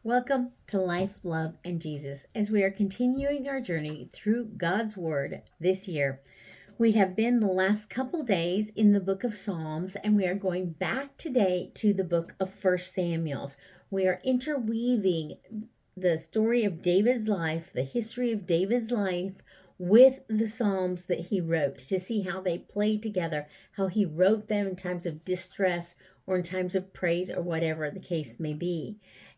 Welcome to Life, Love, and Jesus. As we are continuing our journey through God's Word this year, we have been the last couple days in the book of Psalms, and we are going back today to the book of 1 Samuel. We are interweaving the story of David's life, the history of David's life, with the Psalms that he wrote to see how they play together, how he wrote them in times of distress or in times of praise or whatever the case may be.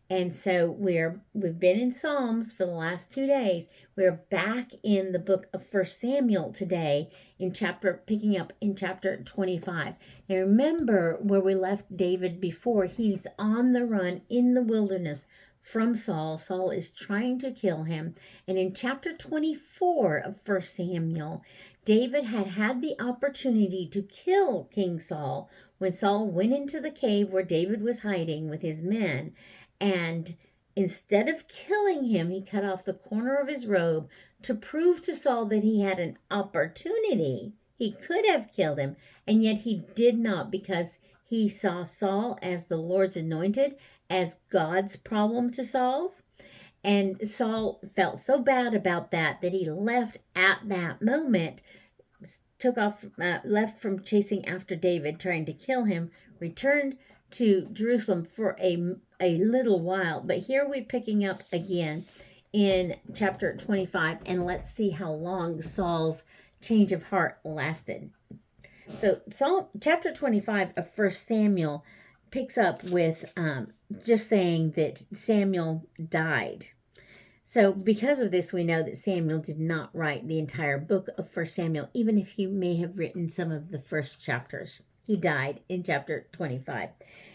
And so we've been in Psalms for the last 2 days. We're back in the book of 1 Samuel today picking up in chapter 25. Now remember where we left David before. He's on the run in the wilderness from Saul. Saul is trying to kill him. And in chapter 24 of 1 Samuel, David had the opportunity to kill King Saul when Saul went into the cave where David was hiding with his men. And instead of killing him, he cut off the corner of his robe to prove to Saul that he had an opportunity. He could have killed him, and yet he did not, because he saw Saul as the Lord's anointed, as God's problem to solve. And Saul felt so bad about that he left at that moment, left from chasing after David, trying to kill him, returned to Jerusalem for a little while. But here we're picking up again in chapter 25, and let's see how long Saul's change of heart lasted. So chapter 25 of 1 Samuel picks up with just saying that Samuel died. So because of this, we know that Samuel did not write the entire book of 1 Samuel, even if he may have written some of the first chapters. He died in chapter 25.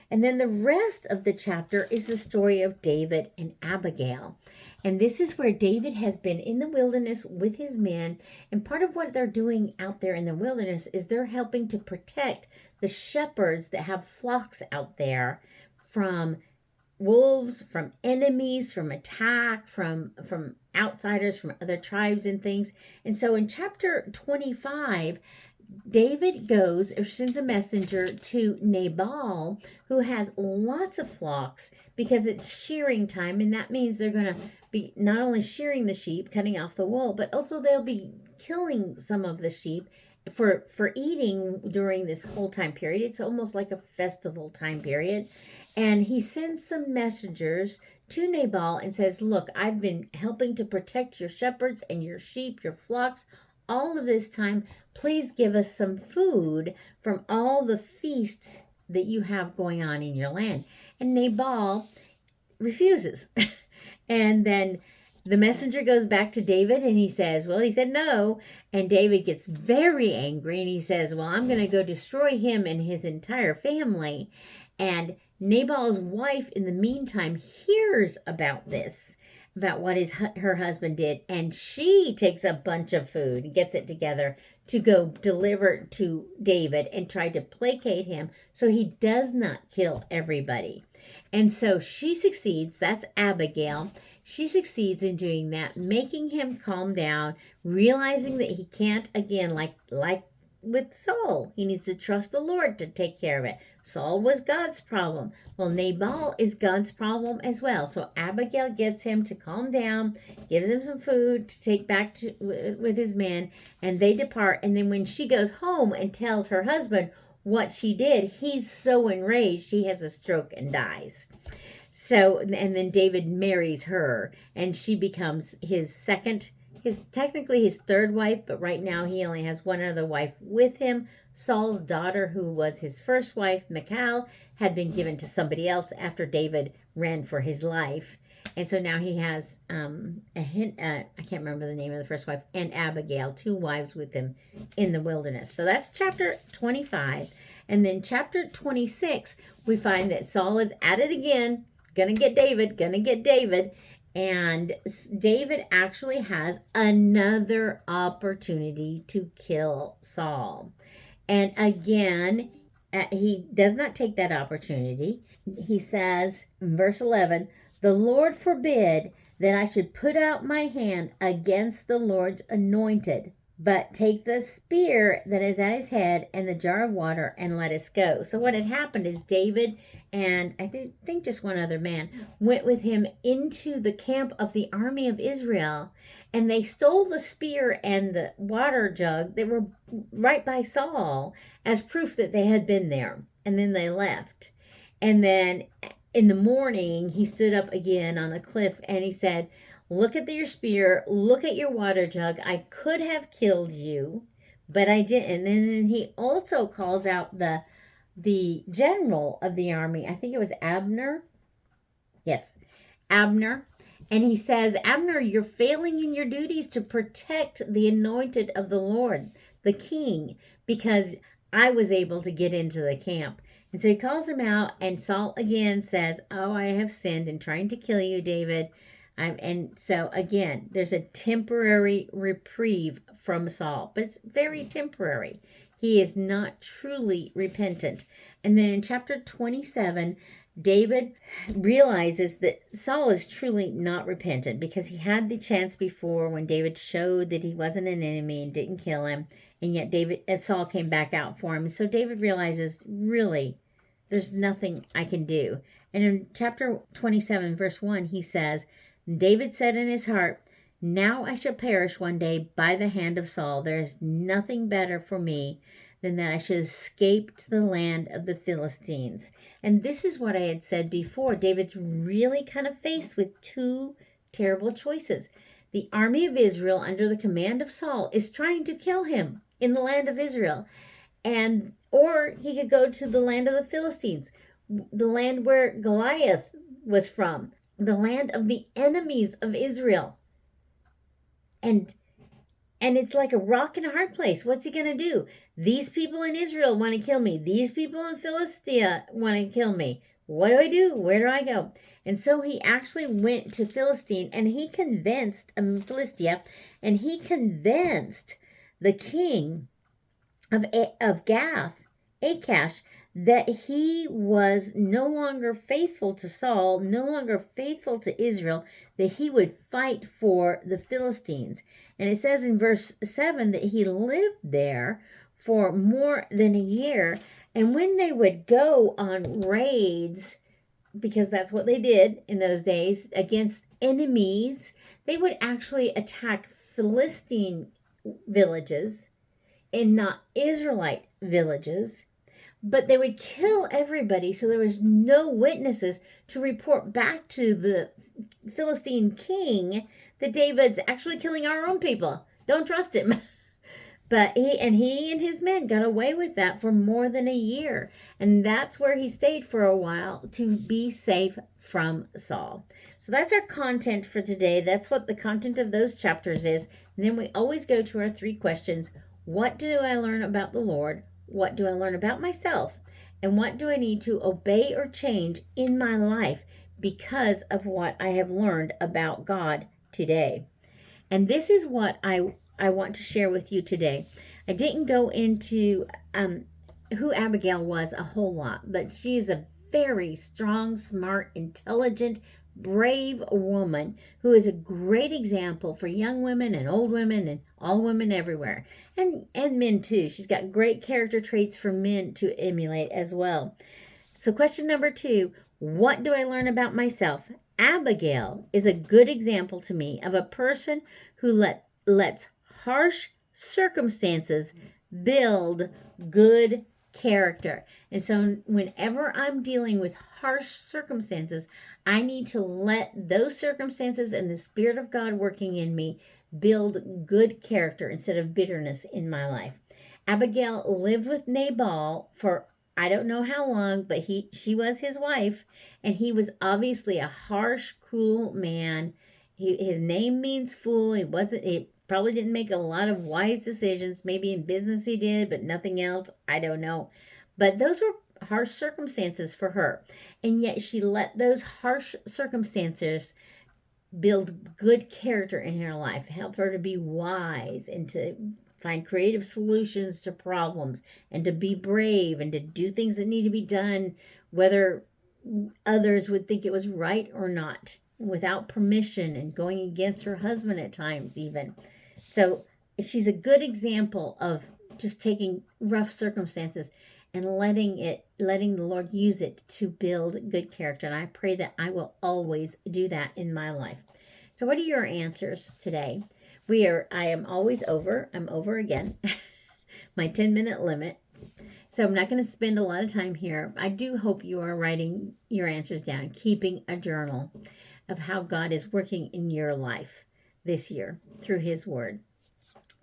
And then the rest of the chapter is the story of David and Abigail. And this is where David has been in the wilderness with his men. And part of what they're doing out there in the wilderness is they're helping to protect the shepherds that have flocks out there from wolves, from enemies, from attack, from outsiders, from other tribes and things. And so in chapter 25, David goes or sends a messenger to Nabal, who has lots of flocks, because it's shearing time, and that means they're going to be not only shearing the sheep, cutting off the wool, but also they'll be killing some of the sheep for eating during this whole time period. It's almost like a festival time period. And he sends some messengers to Nabal and says, look, I've been helping to protect your shepherds and your sheep, your flocks, all of this time. Please give us some food from all the feasts that you have going on in your land. And Nabal refuses. And then the messenger goes back to David and he says no. And David gets very angry and he says, well, I'm going to go destroy him and his entire family. And Nabal's wife, in the meantime, hears about this, about what her husband did, and she takes a bunch of food and gets it together to go deliver to David and try to placate him so he does not kill everybody. And so she succeeds. That's Abigail. She succeeds in doing that, making him calm down, realizing that he can't, again, like with Saul, he needs to trust the Lord to take care of it. Saul was God's problem. Well, Nabal is God's problem as well. So Abigail gets him to calm down, gives him some food to take back with his men, and they depart. And then when she goes home and tells her husband what she did, he's so enraged he has a stroke and dies. So, and then David marries her, and she becomes technically his third wife, but right now he only has one other wife with him. Saul's daughter, who was his first wife, Michal, had been given to somebody else after David ran for his life. And so now he has I can't remember the name of the first wife, and Abigail, 2 wives with him in the wilderness. So that's chapter 25. And then chapter 26, we find that Saul is at it again, gonna get David. And David actually has another opportunity to kill Saul. And again, he does not take that opportunity. He says in verse 11, the Lord forbid that I should put out my hand against the Lord's anointed. but take the spear that is at his head and the jar of water and let us go. So what had happened is David and I think just one other man went with him into the camp of the army of Israel, and they stole the spear and the water jug that were right by Saul as proof that they had been there. And then they left. And then in the morning, he stood up again on the cliff and he said, look at your spear, look at your water jug. I could have killed you, but I didn't. And then he also calls out the general of the army. I think it was Abner. Yes, Abner. And he says, Abner, you're failing in your duties to protect the anointed of the Lord, the king, because I was able to get into the camp. And so he calls him out, and Saul again says, oh, I have sinned in trying to kill you, David. And so again, there's a temporary reprieve from Saul, but it's very temporary. He is not truly repentant. And then in chapter 27, David realizes that Saul is truly not repentant because he had the chance before when David showed that he wasn't an enemy and didn't kill him, and yet Saul came back out for him. So David realizes, really, there's nothing I can do. And in chapter 27, verse 1, he says, David said in his heart, now I shall perish one day by the hand of Saul. There is nothing better for me than that I should escape to the land of the Philistines. And this is what I had said before. David's really kind of faced with two terrible choices. The army of Israel under the command of Saul is trying to kill him in the land of Israel. Or he could go to the land of the Philistines, the land where Goliath was from, the land of the enemies of Israel. And it's like a rock and a hard place. What's he going to do? These people in Israel want to kill me. These people in Philistia want to kill me. What do I do? Where do I go? And so he actually went to Philistia, and he convinced the king of Gath, Achash, that he was no longer faithful to Saul, no longer faithful to Israel, that he would fight for the Philistines. And it says in verse 7 that he lived there for more than a year. And when they would go on raids, because that's what they did in those days, against enemies, they would actually attack Philistine villages and not Israelite villages. But they would kill everybody, so there was no witnesses to report back to the Philistine king that David's actually killing our own people. Don't trust him. But he and his men got away with that for more than a year. And that's where he stayed for a while to be safe from Saul. So that's our content for today. That's what the content of those chapters is. And then we always go to our 3 questions. What do I learn about the Lord? What do I learn about myself? And what do I need to obey or change in my life because of what I have learned about God today? And this is what I want to share with you today. I didn't go into who Abigail was a whole lot, but she is a very strong, smart, intelligent, brave woman who is a great example for young women and old women and all women everywhere, and men too. She's got great character traits for men to emulate as well. So question number 2, what do I learn about myself? Abigail is a good example to me of a person who lets harsh circumstances build good character. And so whenever I'm dealing with harsh circumstances, I need to let those circumstances and the Spirit of God working in me build good character instead of bitterness in my life. Abigail lived with Nabal for I don't know how long, but she was his wife, and he was obviously a harsh, cruel man. His name means fool. He probably didn't make a lot of wise decisions. Maybe in business he did, but nothing else. I don't know. But those were harsh circumstances for her. And yet she let those harsh circumstances build good character in her life, help her to be wise and to find creative solutions to problems and to be brave and to do things that need to be done, whether others would think it was right or not, without permission, and going against her husband at times even. So she's a good example of just taking rough circumstances and letting the Lord use it to build good character. And I pray that I will always do that in my life. So what are your answers today? I am always over. I'm over again. My 10-minute limit. So I'm not going to spend a lot of time here. I do hope you are writing your answers down, keeping a journal of how God is working in your life this year through his word.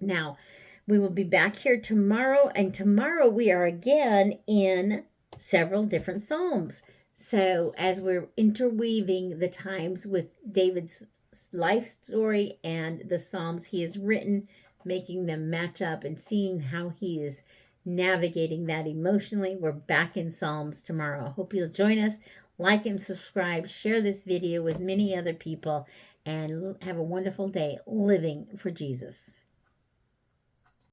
Now, we will be back here tomorrow, and tomorrow we are again in several different Psalms. So as we're interweaving the times with David's life story and the Psalms he has written, making them match up and seeing how he is navigating that emotionally, we're back in Psalms tomorrow. I hope you'll join us. Like and subscribe, share this video with many other people, and have a wonderful day living for Jesus.